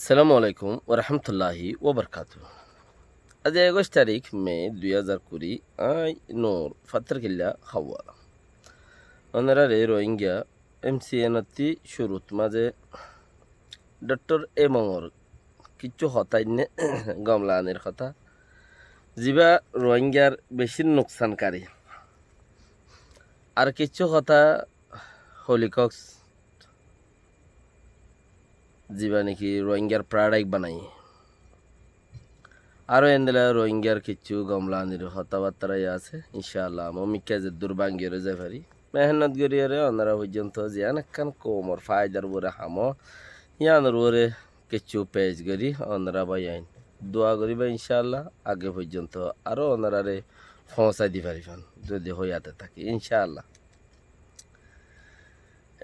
সালামু আলাইকুম ওরহমতুল্লাহি ওবরকাতু। আজ 21 তারিখ মে 2020 আই নূর ফাত্তর কিল্লা খাওয়ালা অনারারে রোহিঙ্গা এমসিএনতি শুরুত মাঝে ডক্টর এমর কিচ্ছু হতাইনে গমলানের কথা যিবা রোহিঙ্গার বেশি নোকসানকারী আর কিছু কথা হলিকক্স যিবা নাকি রোহিঙ্গার প্রাডাইক বানাই আরও এন্দেলা রোহিঙ্গার কিছু গমলানির হতাবার্তারাই আছে ইনশাআল্লাহ মমিকা যে দুর্ভাগ্যের যে পারি মেহনত গরিয়ারে অনারা পর্যন্ত জিয়ান একখান কোমর ফায়দার বরে হামো ইয়ানোর বরে কিছু পেজ গরি অনারা বাই আইন দোয়া করিবা ইনশাআল্লাহ আগে পর্যন্ত আরও অনারারে পৌঁছাই দি পারিবেন যদি হইয়াতে থাকি ইনশাআল্লাহ।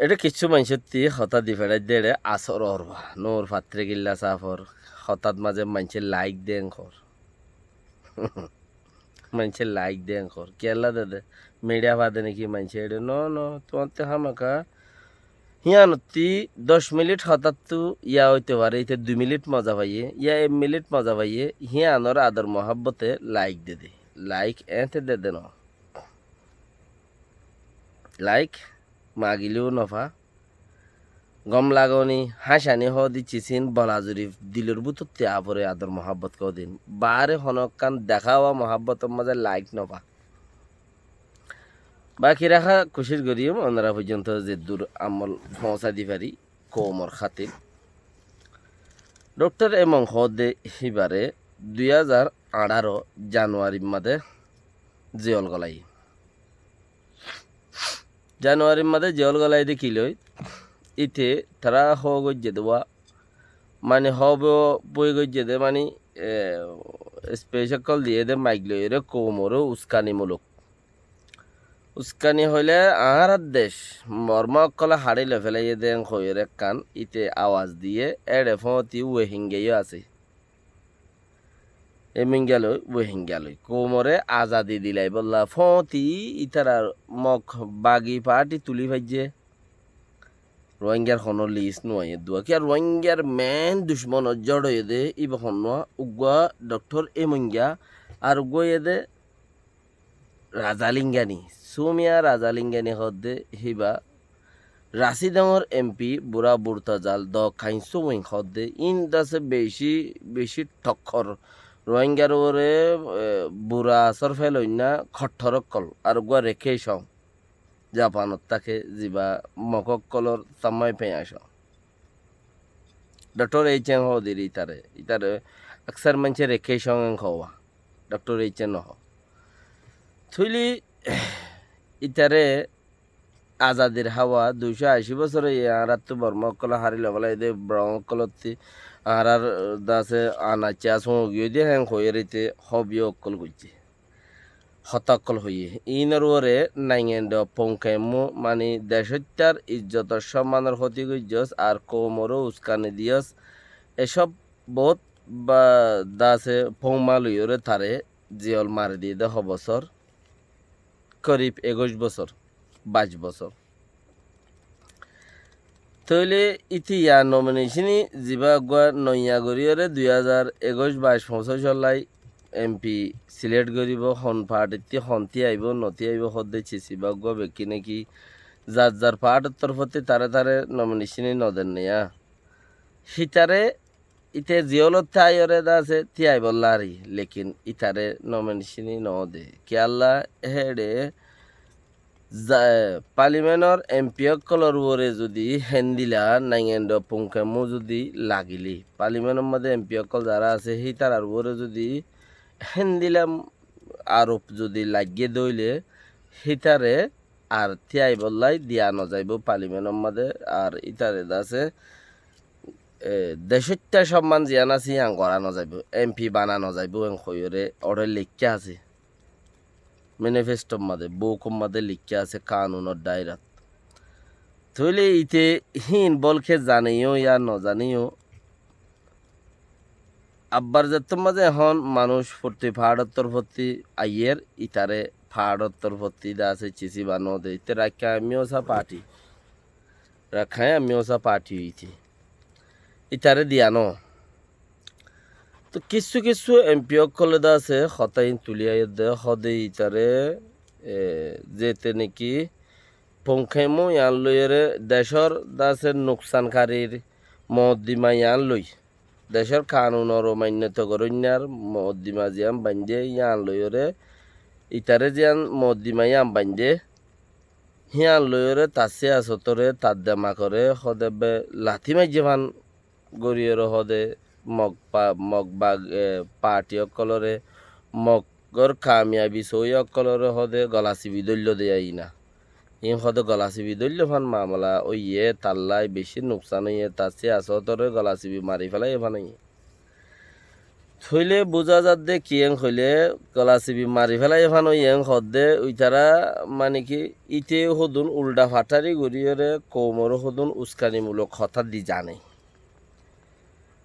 এটা কিছু মানুষের হঠাৎ দি ফেরাই দেড়ে আসর অরবা নোর পাত্রে গিল্লা সাফর হঠাৎ মাঝে মানুষের লাইক দেন কর মানুষের লাইক দেন কর কেলা দে মিডিয়া বাদে নাকি মানুষের এটা ন তোমার তো হামাকা হিয়ানতি 10 মিনিট হঠাৎ তো ইয়া হইতে পারে ইতে 2 মিনিট মজা পাইয়ে ইয়া 1 মিনিট মজা পাইয়ে হিয়ানোর আদর মহাব্বতে লাইক দে লাইক এতে দে ন লাইক মাগিলেও নফা গম লাগনি হাসানি হ দিচ্ছিসিন বলাজুরি দিলের বুততে আপরে আদর মহাব্বত কদিন বারে হনকান দেখা হওয়া মহাব্বতের মাঝে লাইক নপা বাকি রাখা খুশির গরিম ওনারা পর্যন্ত যে দূর আমল পৌঁছা দি পারি কোমর খাতির ডক্টর এমং হদে হিবারে 2018 জানুয়ারির মাঝে জিয়ল গলাই জানুয়ারির মাঝে জিয়ল গলাই দেখিলই ইতে তারা হ গজ্জে দেওয়া মানে হব বই গজ্জে দে মানে স্পেশাল দিয়ে দে মাইক লইরে কোমরও উস্কানি হইলে আর দেশ মর্মকলা হাড়িলে ফেলাইয়ে দেন হইরে কান ইতে আওয়াজ দিয়ে এড়ে ফতি ওয়েহিঙ্গেও আছে এমিঙ্গালই ওয়েহিঙ্গালই কোমরে আজাদি দিলাই বললা ফতি ইতার মখ বাগি পাটি তুলি ভাইজে রোহিঙ্গার হনো লিস নয় দুয়া কি আর রোহিঙ্গার মেন দুশ্মন জড় দে ইব হন উগুয়া ডক্টর এমঙ্গা আর উগুয়ে দে রাজালিঙ্গানি সুমিয়া রাজালিঙ্গানি হদে হিবা রাশিদামর এমপি বুড়া বুড়তা জাল দ খাইসো উইং হদে ইন দাসে বেশি ঠক্কর রোহিঙ্গার ওরে বুড়া আসর ফেলই না খট্টরকল আর উগুয়া রেখে সং জাপানত তাকে যিবা মককলর সামাই পেয়ে আস ডক্টর এইচেন হদির ইতারে আকসার মানুষের রেখে সঙ্গে হওয়া ডক্টর এইচেন নহ থুইলি ইতারে আজাদির হাওয়া 280 বছরে আর তো বর্মকল হারিল বলা এদের ব্রহ্মকলতি আর দাসে আনাচা সঙ্গীয় দিয়ে হ্যাং হয়ে রইতে হবিও অকল করছে হতাকল হইয়ে ইনরে নাইঙ্গেন্ড পঙ্কেমু মানে দেশত্যার ইজ্জতর সম্মানের ক্ষতি গজ্জস আর কোমরও উস্কানি দিয়স এসব বহুত বা দাসে ফৌমালুয়রে তারে জিয়ল মারি দিয়ে দেহ বছর করিব 21 বছর 22 বছর তৈলে ইতিয়া নমিনেশনি যিবা গুয়া নইয়া গরিয়রে 2021-22 পৌঁছ চলাই এমপি সিলেক্ট করিব হন পার্টি হন্তি আইব নতি আইব হদে চিচিবা গুয়া বেকি নাকি যার পার্টির তরফতে তারে নমিনেশনি নদেন নেয়া সিতারে ইতে জিয়লতে আইরে আছে তি আইব লারি লেকিন ইতারে নমিনেশনি নদে কে আল্লাহ হেডে পার্লিমেন্টর এমপি কলর ওরে যদি হেন্দিলা নাইঙ্গেন্ড পুঙ্কেমু যদি লাগিলি পার্লিমেন্টের মধ্যে এমপি কল যারা আছে সেই তার ওরে যদি হেন্দিলাম আরোপ যদি লাগিয়ে দইলে হিতারে আর থিয়াই বললাই দিয়া নযাইব পার্লিমেন্টের মধ্যে আর ইতারে আছে দেশত্যা সম্মান জিয়ান আছে আং করা নযাইব এমপি বানানো যাইব এং খয়রে অর্ডার লিখা আছে ম্যানিফেস্টোর মাঝে বউকম মাঝে লিখা আছে কানুনের দায়রাত থইলে ইতে হিন বলকে জানিও ইয়া নজানিও আব্বার জাতর মাঝে এখন মানুষ প্রতি ফাড়ত্তর প্রতি আইয়ের ইতারে ফাড়ত্তর প্রতি দা আছে চিচি বানো দে ইতে রাখায় আমিও সা পার্টি হইছি ইতারে দিয়ানো তো কিছু কিছু এমপি অকলে দা আছে হতাইন তুলিয়াই দে হদে ইতারে যেতে নাকি পংখাইমো ইয়ান লইরে দেশর দাসে নোকসানকারীর মদ্দিমা ইয়ান লই দেশের কানুন আর মান্যত করন্যার মদ্দিমা জিয়াম বান্ধে ইয়ান লইরে ইতারে জিয়ান মদ্দিমা ইয়াম বান্ধে হিয়ান লইরে তাসে আসতরে তার দেমা করে হদে লাথি মাইজে ভান গরিয়র হদে মগ বাগ পার্টি অকলরে মগর কামিয়াবি সই অকলরে হদে গলাচিবি দল্য দেয় না ইন হদে গলাচিবি দল্য ফান মামলা ওই তাল্লাই বেশি নোকসান হইয়ে তাসে আসতরে গলাচিবি মারি ফেলাই এফান থইলে বোঝা যাত দে কিয়েং হইলে গলাচিবি মারি ফেলাই এফান ইয়েং হদে ওই তারা মানে কি ইতে হদুন উল্টা ফাটারি গরিয়রে কৌমর হদুন উস্কানিমূলক কথা দি জানে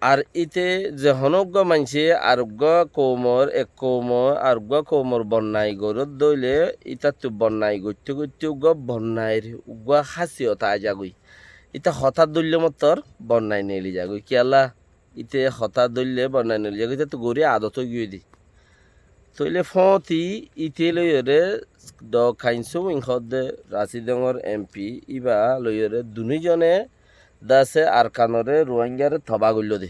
আর ইতে যে হনজ্ঞ মানছে আরোগ্য কৌমর এক কৌমর আরোগ্য কৌমর বন্যায় গরত দইলে ইতা তো বন্যায় গত্যে গত্যে উগ্র বন্যায়ের উগ্র খাসিয়ত আয় যাগুই ইতা হঠাৎ দইলে মতর বন্যায় নেলি যাগুই কি আল্লাহ ইতে হঠাৎ দইলে বন্যায় নেলি যাগুই তো গড়ি আদত গিয়ে দি তইলে ফতি ইতে লইরে দ খাইনসু ইংখদে রাশিদঙর এমপি ইবা লইরে দুনিজনে দাসে আর কানরে রোহিঙ্গারে থবা গল্য দে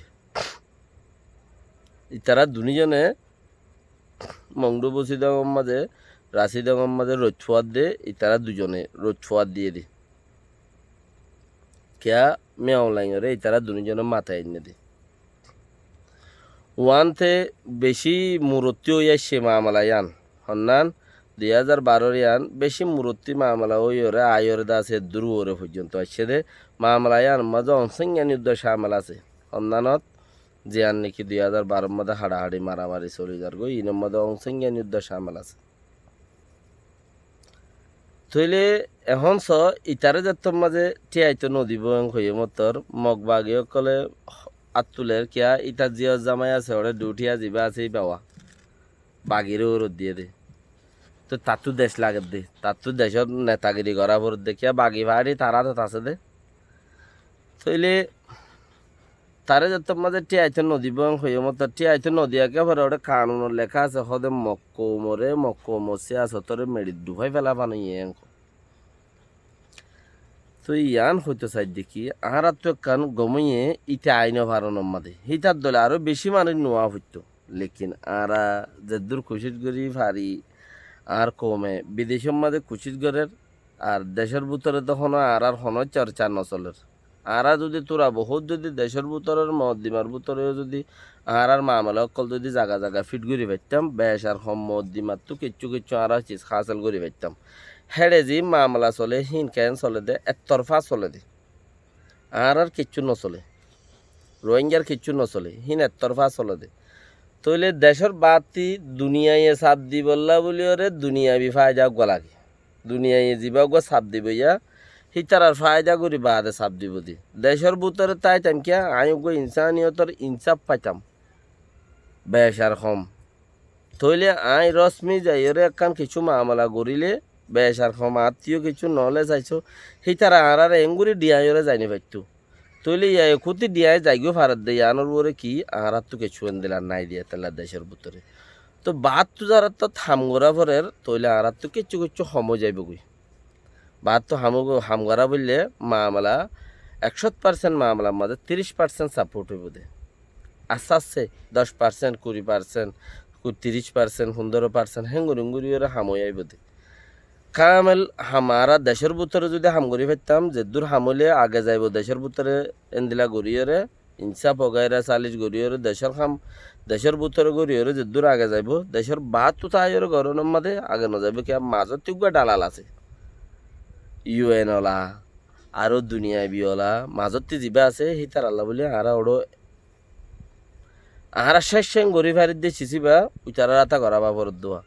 ইতারা দুনিজনে মংডু বসিদঙর মাঝে রাশিদঙর মাঝে রোজফুয়াদ দে ইতারা দুজনে রোজফুয়াদ দিয়ে দে কেয়া মে অনলাইনরে ইতারা দুনিজনে মাথায় এনে দে ওয়ানতে বেশি মূর্তি হইয়া সে মামলা ইয়ান হন্নান 2012 ইয়ান বেশি মূর্তি মামলা হইরে আয়রে দাসে দূরে পর্যন্ত আসছে দে মামলা ইয়ান মাঝে অনসংজ্ঞান উদ্দেশ্য মামলা আছে হন্নানত জিয়ান নাকি 2012 মধ্যে হাড়াহাড়ি মারামারি চলে যার গো ইনের মধ্যে অনসংজ্ঞান উদ্দেশ্য মামলা আছে থইলে এখন স ইতারে যাত্তর মাঝে টিয়াইতো নদী বয়ং হয়ে মতর মগবাগী কলে আতুলের কিয়া ইটা জিয়া জামাই আছে ওরে ডিউটিয়া যাবা আছে বাবা বাগিরে রোদ দিয়ে দে তো তাতু দেশ লাগে দে তাতু দেশের নেতাগিরি করা ভর দেখিয়া বাগি ভাড়ি তারা তো আছে দে তইলে তারে যত মাঝে টিয়াইতো নদী বয়ং হয়ে মতো টিয়াইতো নদী একেবারে ওটা কানুন লেখা আছে হদে মক্কো মসে আছে তোরে মেড়ি ডুবাই ফেলা পানো ইয়ে তো ইয়ান হইতে চাই দেখি আর তো কান গমিয়ে ইতে আইন ভারণের মাঝে হিতার দলে আরো বেশি মানুষ নোয়া হইতো লেকিন আরা যে দূর খুশিত করি ভারি আর কমে বিদেশের মাঝে খুশিত করের আর দেশের ভিতরে তখন আর হন চর্চা নচলের আরা যদি তোরা বহুত যদি দেশের ভিতরের মদ্দিমার ভিতরেও যদি আর মামলা অকল যদি জায়গা জায়গা ফিট করে পাইতাম বেশ আর হম মদ্দিমার তো কিচ্ছু আর চিজ হাসিল করে পাইতাম হেড়ে যে মামলা চলে হিন কেন চলে দে একতরফা চলে দে আর কিচ্ছু নচলে রোহিঙ্গার কিচ্ছু নচলে হিন একতরফা চলে দে তইলে দেশের বাতি দুনিয়ায় চাপ দি বললা বলি ওরে দুনিয়া বি ফায়দা গলাগে দুনিয়ায় যাবা গো চাপ দিব ইয়া হিতার আর ফায়দা করি বাদে চাপ দিব দি দেশের ভিতরে তাই টাইম কিয়া আয়ু গো ইনসানিয়তর ইনসাফ পাইতাম বেশ আর কম তইলে আই রশ্মি যাই ওরে একখান কিছু মামলা করিলে বেশ আর কম আত্মীয় কিছু নহলে চাইছো হিতার আর এঙ্গুরি ডিয়াইরে যাইনি পাইতো তইলে ইয়া খুঁতি ডিয়াই যাইগো ফারাত দে আনোর বরে কি আর তো কিছু দিলা নাই দিয়া তেলা দেশের ভিতরে তো বাদ তো যারা তো থামগরা ভরের তইলে আর তো কিছু সময় যাইব গই বাদ তো হামগরা বললে মামলা 100% মামলার মধ্যে 30% সাপোর্ট হইব দে আস্তে আস্তে 10% 20% 30% 15% হেঙ্গুরি ওরা হামই আইব দে কামেল হামারা দেশের ভিতরে যদি হাম করি ফেলতাম যে দূর হামলে আগে যাইব দেশের ভিতরে এন্দিলা গড়িয়রে ইনসাফ হগাইরা চালিশ গড়িয়রে দেশের ভিতরে গড়িয়রে যে দূর আগে যাইব দেশের বাদ তো তাইর গরমের মধ্যে আগে না যাইব কি মাজত তিগুয়া ডালাল আছে ইউএন ওলা আরো দুনিয়া বিওলা মাজত যিবা আছে হিতার আল্লাহ বলি আরা ওড়ো আরা শেষ গড়ি ফারিদ দিয়ে চিচিবা উইতারা রাতা করাবা পর দোয়া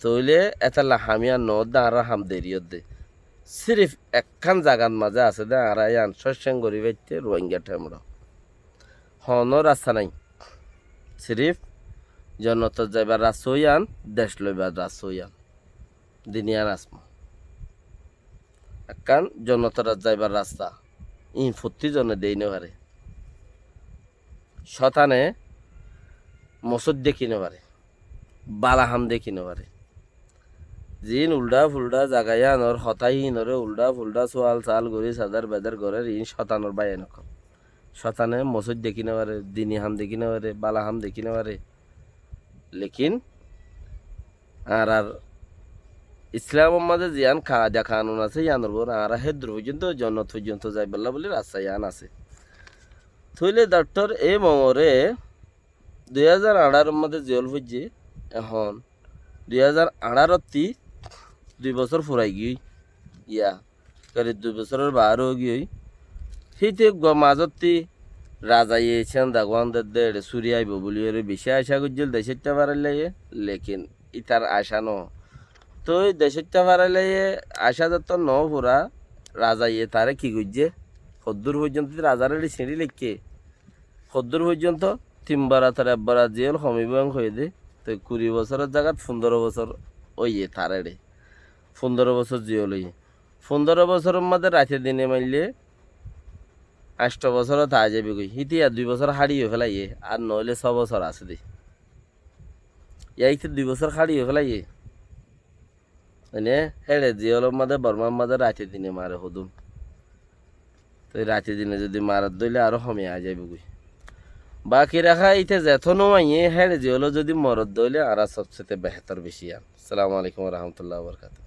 তইলে এতালা হামিয়া নদ আর হাম দেরিয়ত দে সিরিফ একখান জাগার মাঝে আছে দে আর ইয়ান শস্যাং গরি বাইতে রোহিঙ্গা ঠেমড় হন রাস্তা নাই সিরিফ জনত যাইবার রাস্তা হইয়ান দেশ লইবার রাস্তা হইয়ান দিনিয়ান আসমা একখান জনতার যাইবার রাস্তা ই ফুর্তি জনে দেই নেবারে শতানে মসজিদ দেখি নেবারে বালাহাম দেখি নেবারে জিন উল্টা ফুলটা জাগাইয়া নর হতাই নরে উল্টা ফুলটা সোয়াল চাল গড়ি সাদার বেদার ঘরের ইন শতানোর বাইরে নক শতানে মসজিদ দেখি নেবারে দিনী হাম দেখি নেবারে বালাহাম দেখি নেবারে লেকিন আর আর ইসলাম মাঝে জিয়ান কায়দা কানুন আছে ইয়ানোর বর আর হেদ্র পর্যন্ত জন্নত পর্যন্ত যাই বললা বলে রাস্তা ইয়ান আছে থইলে ডক্টর এ মমরে 2018 মধ্যে জেল হইছে এখন 2018 2 বছর ফুরাই গই ইয়া করে 2 বছরের বার হয়ে গই সেইতে মাজতি রাজা ইয়েছেন দাগওয়ানদের দেড় সুরি আইব বলি ওর বেশি আশা করছিল দেশেরটা বাড়াইলে লেকিন ইতার আশা ন তো দেশেরটা বাড়াইলে আশা যত ন ফুরা রাজা ইয়ে তারে কি করছে সদ্দূর পর্যন্ত রাজারে ছিঁড়ি লেখকে সদ্দূর পর্যন্ত 3 বার তার একবার জেল সমিবং হয়ে দে তো 20 বছরের জায়গাত 15 বছর ওইয়ে তারে রে 15 বছর জেল হইয়ে 15 বছরের মধ্যে রাতে দিনে মারলে 8 বছরও তা যাবে কই হিতি আর 2 বছর হারিয়ে ফেলাইয়ে আর নইলে 6 বছর আছে দে ইয়াইতে 2 বছর হারিয়ে ফেলাইয়ে মানে হেড়ে জিওলের মধ্যে বর্মার মধ্যে রাতে দিনে মারে হদুম তো রাতে দিনে যদি মারাত দইলে আরো কমে আ যাবে কই বাকি রাখা ইতে যেথনো মাইয়ে হেড়ে জিওলো যদি মরদ দইলে আর সবচেয়ে বেহতর বেশি আসসালামু আলাইকুম ওয়া রাহমাতুল্লাহি ওয়া বারাকাতুহু